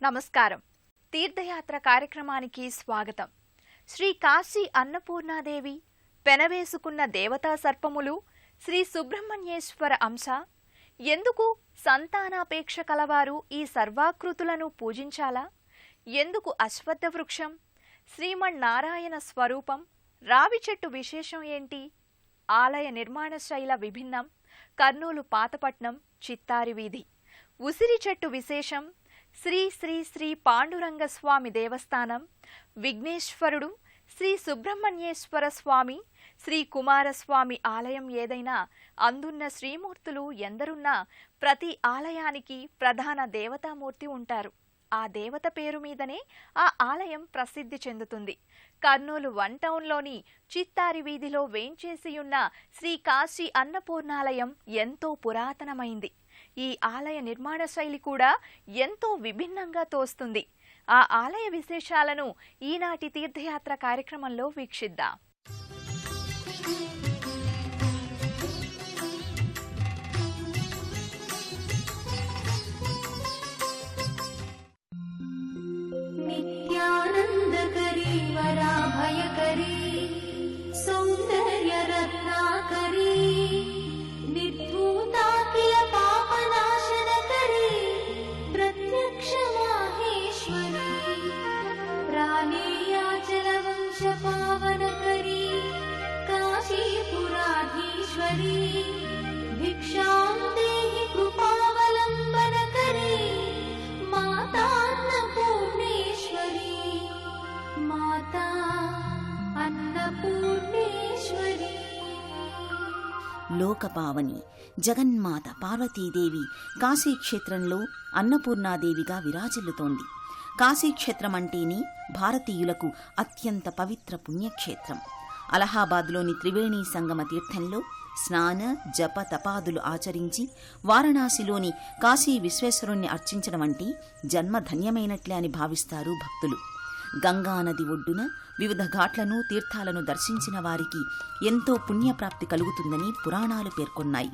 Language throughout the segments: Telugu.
నమస్కారం. తీర్థయాత్ర కార్యక్రమానికి స్వాగతం. శ్రీ కాశీ అన్నపూర్ణాదేవి, పెనవేసుకున్న దేవతా సర్పములు, శ్రీ సుబ్రహ్మణ్యేశ్వర అంశ, ఎందుకు సంతానాపేక్ష కలవారు ఈ సర్వాకృతులను పూజించాలా? ఎందుకు అశ్వత్థ వృక్షం, శ్రీమన్నారాయణ స్వరూపం, రావి చెట్టు విశేషం ఏంటి? ఆలయ నిర్మాణ శైల విభిన్నం. కర్నూలు పాతపట్నం చిత్తారి వీధి. ఉసిరి చెట్టు విశేషం. శ్రీ శ్రీ శ్రీ పాండురంగస్వామి దేవస్థానం, విఘ్నేశ్వరుడు, శ్రీ సుబ్రహ్మణ్యేశ్వర స్వామి, శ్రీ కుమారస్వామి ఆలయం ఏదైనా అందున్న శ్రీమూర్తులు ఎందరున్నా ప్రతి ఆలయానికి ప్రధాన దేవతామూర్తి ఉంటారు. ఆ దేవత పేరు మీదనే ఆ ఆలయం ప్రసిద్ధి చెందుతుంది. కర్నూలు 1 టౌన్లోని చిత్తారి వీధిలో వేంచేసియున్న శ్రీ కాశీ అన్నపూర్ణాలయం ఎంతో పురాతనమైంది. ఈ ఆలయ నిర్మాణ శైలి కూడా ఎంతో విభిన్నంగా తోస్తుంది. ఆ ఆలయ విశేషాలను ఈనాటి తీర్థయాత్ర కార్యక్రమంలో వీక్షిద్దాం. నిత్యానందకరీ వరాభయకరీ సౌందర్య రత్నాకరీ నిర్భూతాఖిల పాపనాశనకరీ ప్రత్యక్ష మాహేశ్వరీ ప్రాణేయాచల వంశ పావనకరీ కాశీపురాధీశ్వరీ భిక్షాం దేహి కృపావలంబనకరీ మాతాన్నపూర్ణేశ్వరీ మాతా అన్నపూర్ణేశ్వరీ. లోకపావని జగన్మాత పార్వతీదేవి కాశీక్షేత్రంలో అన్నపూర్ణాదేవిగా విరాజిల్లుతోంది. కాశీక్షేత్రం అంటేనే భారతీయులకు అత్యంత పవిత్ర పుణ్యక్షేత్రం. అలహాబాద్లోని త్రివేణీ సంగమ తీర్థంలో స్నాన జప తపాదులు ఆచరించి వారణాసిలోని కాశీ విశ్వేశ్వరుణ్ణి అర్చించడం అంటే జన్మధన్యమైనట్లే అని భావిస్తారు భక్తులు. గంగానది ఒడ్డున వివిధ ఘాట్లను తీర్థాలను దర్శించిన వారికి ఎంతో పుణ్యప్రాప్తి కలుగుతుందని పురాణాలు పేర్కొన్నాయి.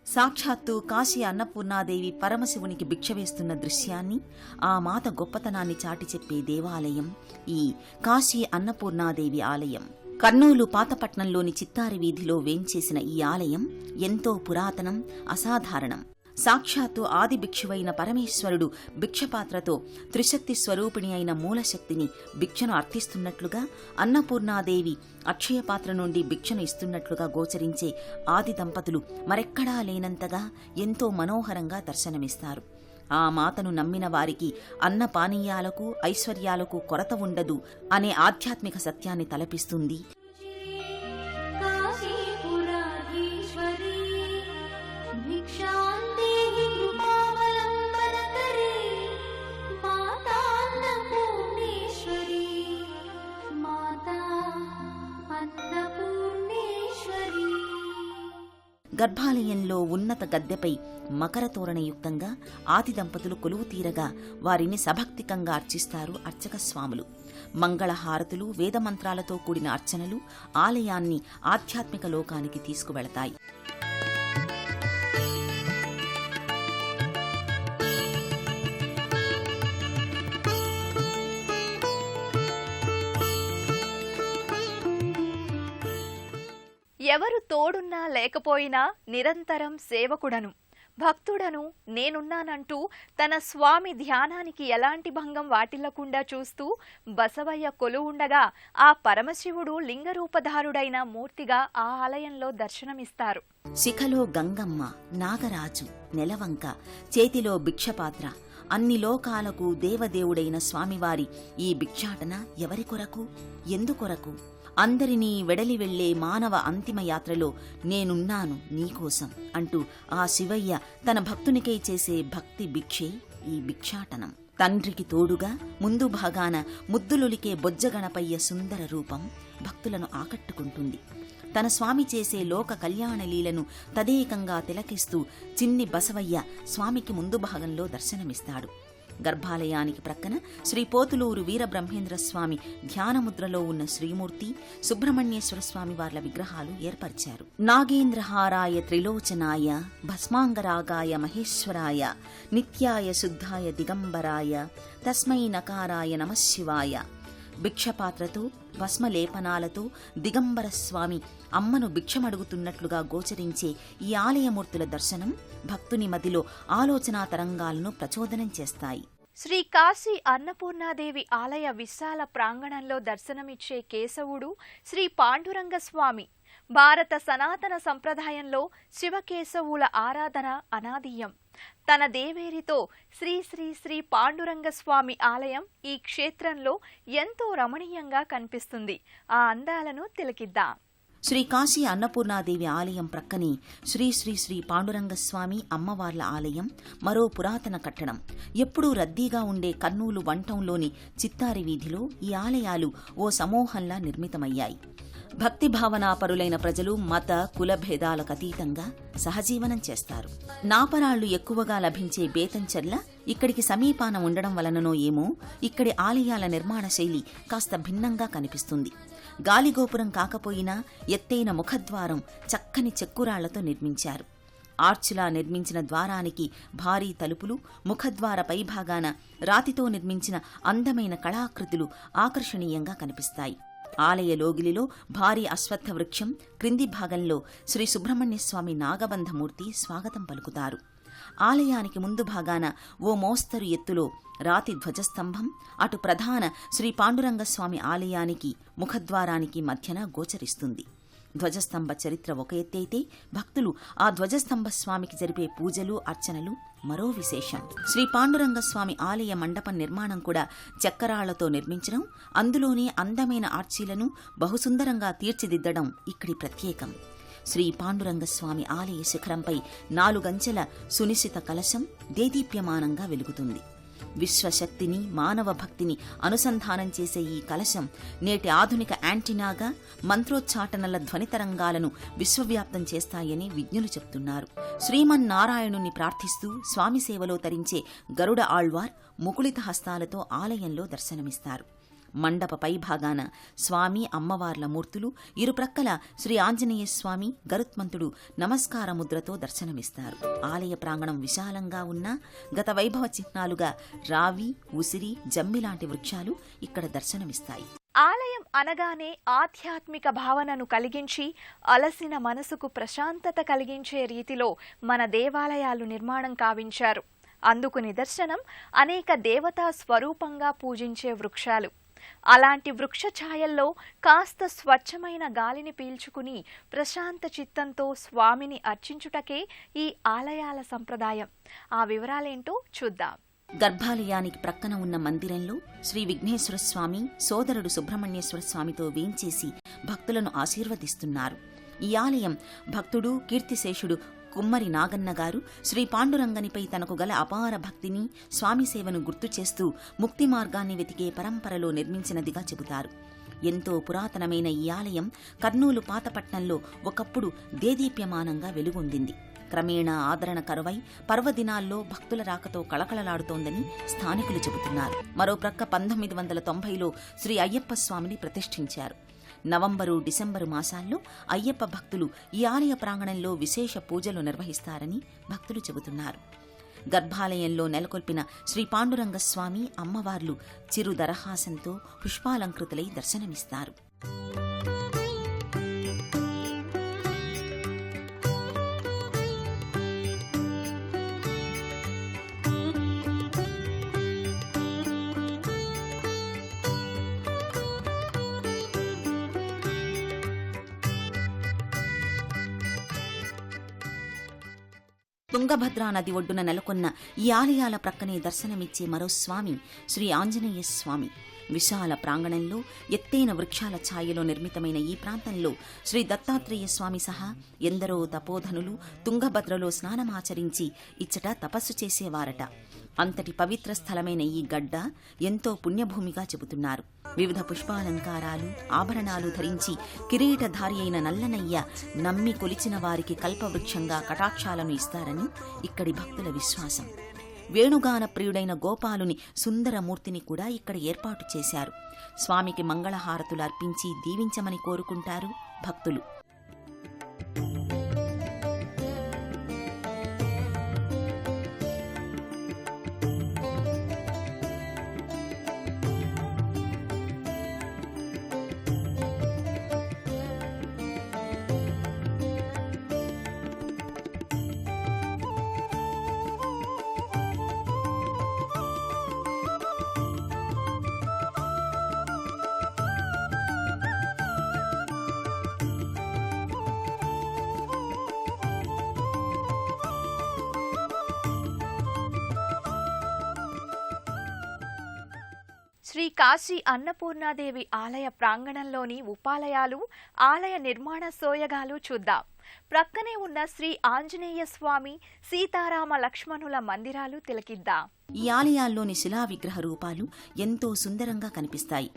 సాక్షాత్తు కాశీ అన్నపూర్ణాదేవి పరమశివునికి భిక్ష వేస్తున్న దృశ్యాన్ని, ఆ మాత గొప్పతనాన్ని చాటి చెప్పే దేవాలయం ఈ కాశీ అన్నపూర్ణాదేవి ఆలయం. కర్నూలు పాతపట్నంలోని చిత్తారి వీధిలో వేంచేసిన ఈ ఆలయం ఎంతో పురాతనం, అసాధారణం. సాక్షాత్తు ఆది భిక్షువైన పరమేశ్వరుడు భిక్షపాత్రతో త్రిశక్తి స్వరూపిణి అయిన మూలశక్తిని భిక్షను అర్థిస్తున్నట్లుగా, అన్నపూర్ణాదేవి అక్షయపాత్ర నుండి భిక్షను ఇస్తున్నట్లుగా గోచరించే ఆది దంపతులు మరెక్కడా లేనంతగా ఎంతో మనోహరంగా దర్శనమిస్తారు. ఆ మాతను నమ్మిన వారికి అన్నపానీయాలకు ఐశ్వర్యాలకు కొరత ఉండదు అనే ఆధ్యాత్మిక సత్యాన్ని తలపిస్తుంది. గర్భాలయంలో ఉన్నత గద్దెపై మకర తోరణయుక్తంగా ఆది దంపతులు కొలువు తీరగా వారిని సభక్తికంగా అర్చిస్తారు అర్చక స్వాములు. మంగళహారతులు, వేదమంత్రాలతో కూడిన అర్చనలు ఆలయాన్ని ఆధ్యాత్మిక లోకానికి తీసుకువెళతాయి. ఎవరు తోడున్నా లేకపోయినా నిరంతరం సేవకుడను, భక్తుడను నేనున్నానంటూ తన స్వామి ధ్యానానికి ఎలాంటి భంగం వాటిల్లకుండా చూస్తూ బసవయ్య కొలువుండగా ఆ పరమశివుడు లింగరూపధారుడైన మూర్తిగా ఆ ఆలయంలో దర్శనమిస్తారు. శిఖలో గంగమ్మ, నాగరాజు, నెలవంక, చేతిలో భిక్షపాత్ర, అన్ని లోకాలకు దేవదేవుడైన స్వామివారి ఈ భిక్షాటన ఎవరి కొరకు, ఎందుకొరకు? అందరినీ వెడలి వెళ్లే మానవ అంతిమ యాత్రలో నేనున్నాను నీకోసం అంటూ ఆ శివయ్య తన భక్తునికై చేసే భక్తి భిక్షే ఈ భిక్షాటనం. తండ్రికి తోడుగా ముందు భాగాన ముద్దులొలికే బొజ్జగణపయ్య సుందర రూపం భక్తులను ఆకట్టుకుంటుంది. తన స్వామి చేసే లోక కళ్యాణ లీలను తదేకంగా తిలకిస్తూ చిన్ని బసవయ్య స్వామికి ముందు భాగంలో దర్శనమిస్తాడు. గర్భాలయానికి ప్రక్కన శ్రీ పోతులూరు వీరబ్రహ్మేంద్ర స్వామి ధ్యానముద్రలో ఉన్న శ్రీమూర్తి, సుబ్రహ్మణ్యేశ్వర స్వామి వార్ల విగ్రహాలు ఏర్పరిచారు. నాగేంద్రహారాయ త్రిలోచనాయ భస్మాంగరాగాయ మహేశ్వరాయ నిత్యాయ శుద్ధాయ దిగంబరాయ తస్మై నకారాయ నమఃశివాయ. భిక్షపాత్రతో భస్మలేపనాలతో దిగంబర స్వామి అమ్మను భిక్షమడుగుతున్నట్లుగా గోచరించే ఈ ఆలయమూర్తుల దర్శనం భక్తుని మదిలో ఆలోచనా తరంగాలను ప్రచోదనం చేస్తాయి. శ్రీ కాశీ అన్నపూర్ణాదేవి ఆలయ విశాల ప్రాంగణంలో దర్శనమిచ్చే కేశవుడు శ్రీ పాండురంగ స్వామి. భారత సనాతన సంప్రదాయంలో శివకేశవుల ఆరాధన అనాదీయం. తన దేవేరితో శ్రీ శ్రీ శ్రీ పాండురంగ స్వామి ఆలయం ఈ క్షేత్రంలో ఎంతో రమణీయంగా కనిపిస్తుంది. ఆ అందాలను తిలకిద్దాం. శ్రీ కాశీ అన్నపూర్ణాదేవి ఆలయం ప్రక్కనే శ్రీ శ్రీ శ్రీ పాండురంగస్వామి అమ్మవార్ల ఆలయం మరో పురాతన కట్టడం. ఎప్పుడూ రద్దీగా ఉండే కర్నూలు వంటంలోని చిత్తారి వీధిలో ఈ ఆలయాలు ఓ సమూహంలా నిర్మితమయ్యాయి. భక్తిభావనాపరులైన ప్రజలు మత కుల భేదాలకు అతీతంగా సహజీవనం చేస్తారు. నాపరాళ్లు ఎక్కువగా లభించే బేతంచెర్ల ఇక్కడికి సమీపాన ఉండడం వలననో ఏమో ఇక్కడి ఆలయాల నిర్మాణ శైలి కాస్త భిన్నంగా కనిపిస్తుంది. గాలిగోపురం కాకపోయినా ఎత్తైన ముఖద్వారం చక్కని చెక్కురాళ్లతో నిర్మించారు. ఆర్చులా నిర్మించిన ద్వారానికి భారీ తలుపులు, ముఖద్వార పైభాగాన రాతితో నిర్మించిన అందమైన కళాకృతులు ఆకర్షణీయంగా కనిపిస్తాయి. ఆలయ లోగిలిలో భారీ అశ్వత్థ వృక్షం, క్రింది భాగంలో శ్రీ సుబ్రహ్మణ్యస్వామి నాగబంధమూర్తి స్వాగతం పలుకుతారు. ఆలయానికి ముందు భాగాన ఓ మోస్తరు ఎత్తులో రాతి ధ్వజస్తంభం, అటు ప్రధాన శ్రీ పాండురంగస్వామి ఆలయానికి ముఖద్వారానికి మధ్యన గోచరిస్తుంది. ధ్వజస్తంభ చరిత్ర ఒక ఎత్తైతే భక్తులు ఆ ధ్వజస్తంభ స్వామికి జరిపే పూజలు అర్చనలు మరో విశేషం. శ్రీ పాండురంగస్వామి ఆలయ మండపం నిర్మాణం కూడా చక్కరాళ్లతో నిర్మించడం, అందులోనే అందమైన ఆర్చీలను బహుసుందరంగా తీర్చిదిద్దడం ఇక్కడి ప్రత్యేకం. శ్రీ పాండురంగస్వామి ఆలయ శిఖరంపై 4 అంచెల సునిశిత కలశం దేదీప్యమానంగా వెలుగుతుంది. విశ్వశక్తిని, మానవ భక్తిని అనుసంధానం చేసే ఈ కలశం నేటి ఆధునిక యాంటినాగా మంత్రోచ్చాటనల ధ్వనితరంగాలను విశ్వవ్యాప్తం చేస్తాయని విజ్ఞులు చెప్తున్నారు. శ్రీమన్నారాయణుణ్ణి ప్రార్థిస్తూ స్వామి సేవలో తరించే గరుడ ఆళ్వార్ ముకుళిత హస్తాలతో ఆలయంలో దర్శనమిస్తారు. మండప పైభాగాన స్వామి అమ్మవార్ల మూర్తులు, ఇరుప్రక్కల శ్రీ ఆంజనేయ స్వామి గరుత్మంతుడు నమస్కార ముద్రతో దర్శనమిస్తారు. ఆలయ ప్రాంగణం విశాలంగా ఉన్నా గత వైభవ చిహ్నాలుగా రావి, ఉసిరి, జమ్మి లాంటి వృక్షాలు ఇక్కడ దర్శనమిస్తాయి. ఆలయం అనగానే ఆధ్యాత్మిక భావనను కలిగించి అలసిన మనసుకు ప్రశాంతత కలిగించే రీతిలో మన దేవాలయాలు నిర్మాణం కావించారు. అందుకు నిదర్శనం అనేక దేవతా స్వరూపంగా పూజించే వృక్షాలు. అలాంటి వృక్ష ఛాయల్లో కాస్త స్వచ్ఛమైన గాలిని పీల్చుకుని ప్రశాంత చిత్తంతో స్వామిని అర్చించుటకే ఈ ఆలయాల సంప్రదాయం. ఆ వివరాలేంటో చూద్దాం. గర్భాలయానికి ప్రక్కన ఉన్న మందిరంలో శ్రీ విఘ్నేశ్వర స్వామి సోదరుడు సుబ్రహ్మణ్యేశ్వర స్వామితో వేంచేసి భక్తులను ఆశీర్వదిస్తున్నారు. ఈ ఆలయం భక్తుడు కీర్తిశేషుడు కుమ్మరి నాగన్న గారు శ్రీ పాండురంగనిపై తనకు గల అపార భక్తిని, స్వామి సేవను గుర్తు చేస్తూ ముక్తి మార్గాన్ని వెతికే పరంపరలో నిర్మించినదిగా చెబుతారు. ఎంతో పురాతనమైన ఈ ఆలయం కర్నూలు పాతపట్నంలో ఒకప్పుడు దేదీప్యమానంగా వెలుగొందింది. క్రమేణా ఆదరణ కరువై పర్వదినాల్లో భక్తుల రాకతో కళకళలాడుతోందని స్థానికులు చెబుతున్నారు. మరో ప్రక్క 1990లో శ్రీ అయ్యప్ప స్వామిని ప్రతిష్ఠించారు. నవంబరు, డిసెంబరు మాసాల్లో అయ్యప్ప భక్తులు ఈ ఆలయ ప్రాంగణంలో విశేష పూజలు నిర్వహిస్తారని భక్తులు చెబుతున్నారు. గర్భాలయంలో నెలకొల్పిన శ్రీ పాండురంగస్వామి అమ్మవార్లు చిరు దరహాసంతో పుష్పాలంకృతులై దర్శనమిస్తారు. తుంగభద్రా నది ఒడ్డున నెలకొన్న ఈ ఆలయాల ప్రక్కనే దర్శనమిచ్చే మరో స్వామి శ్రీ ఆంజనేయ స్వామి. విశాల ప్రాంగణంలో ఎత్తైన వృక్షాల ఛాయలో నిర్మితమైన ఈ ప్రాంతంలో శ్రీ దత్తాత్రేయ స్వామి సహా ఎందరో తపోధనులు తుంగభద్రలో స్నానమాచరించి ఇచ్చట తపస్సు చేసేవారట. అంతటి పవిత్ర స్థలమైన ఈ గడ్డ ఎంతో పుణ్యభూమిగా చెబుతున్నారు. వివిధ పుష్పాలంకారాలు, ఆభరణాలు ధరించి కిరీటధారి అయిన నల్లనయ్య నమ్మి కొలిచిన వారికి కల్పవృక్షంగా కటాక్షాలను ఇస్తారని ఇక్కడి భక్తుల విశ్వాసం. వేణుగాన ప్రియుడైన గోపాలుని సుందరమూర్తిని కూడా ఇక్కడ ఏర్పాటు చేశారు. స్వామికి మంగళహారతులు అర్పించి దీవించమని కోరుకుంటారు భక్తులు. శ్రీ కాశీ అన్నపూర్ణాదేవి ఆలయ ప్రాంగణంలోని ఉపాలయాలు, ఆలయ నిర్మాణ సోయగాలు చూద్దాం. ప్రక్కనే ఉన్న శ్రీ ఆంజనేయ స్వామి, సీతారామ లక్ష్మణుల మందిరాలు తిలకిద్దాం. ఈ ఆలయాల్లోని శిలా విగ్రహ రూపాలు ఎంతో సుందరంగా కనిపిస్తాయి.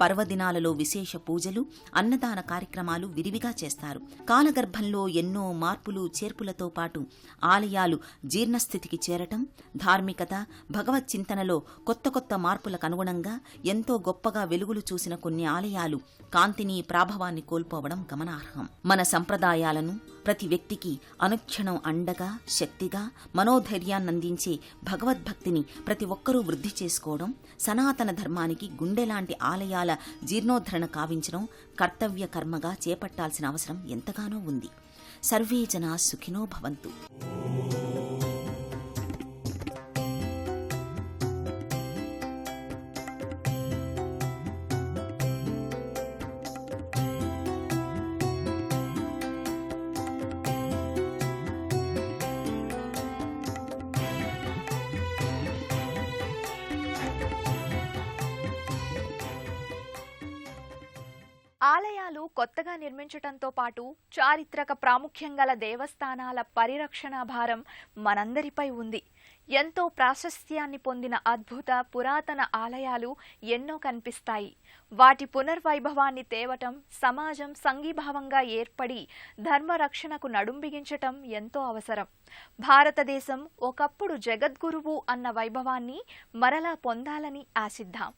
పర్వదినాలలో విశేష పూజలు, అన్నదాన కార్యక్రమాలు విరివిగా చేస్తారు. కాలగర్భంలో ఎన్నో మార్పులు చేర్పులతో పాటు ఆలయాలు జీర్ణస్థితికి చేరటం, ధార్మికత, భగవత్ చింతనలో కొత్త కొత్త మార్పులకు అనుగుణంగా ఎంతో గొప్పగా వెలుగులు చూసిన కొన్ని ఆలయాలు కాంతిని, ప్రాభవాన్ని కోల్పోవడం గమనార్హం. మన సంప్రదాయాలను ప్రతి వ్యక్తికి అనుక్షణం అండగా, శక్తిగా, మనోధైర్యాన్నందించే భగవద్భక్తిని ప్రతి ఒక్కరూ వృద్ధి చేసుకోవడం, సనాతన ధర్మానికి గుండెలాంటి ఆలయాల జీర్ణోద్ధరణ కావించడం కర్తవ్య కర్మగా చేపట్టాల్సిన అవసరం ఎంతగానో ఉంది. సర్వే జనా సుఖినో భవంతు. ఆలయాలు కొత్తగా నిర్మించటంతో పాటు చారిత్రక ప్రాముఖ్యం గల దేవస్థానాల పరిరక్షణ భారం మనందరిపై ఉంది. ఎంతో ప్రాశస్త్యాన్ని పొందిన అద్భుత పురాతన ఆలయాలు ఎన్నో కనిపిస్తాయి. వాటి పునర్వైభవాన్ని తేవటం, సమాజం సంఘీభావంగా ఏర్పడి ధర్మరక్షణకు నడుంబిగించటం ఎంతో అవసరం. భారతదేశం ఒకప్పుడు జగద్గురువు అన్న వైభవాన్ని మరలా పొందాలని ఆశిద్దాం.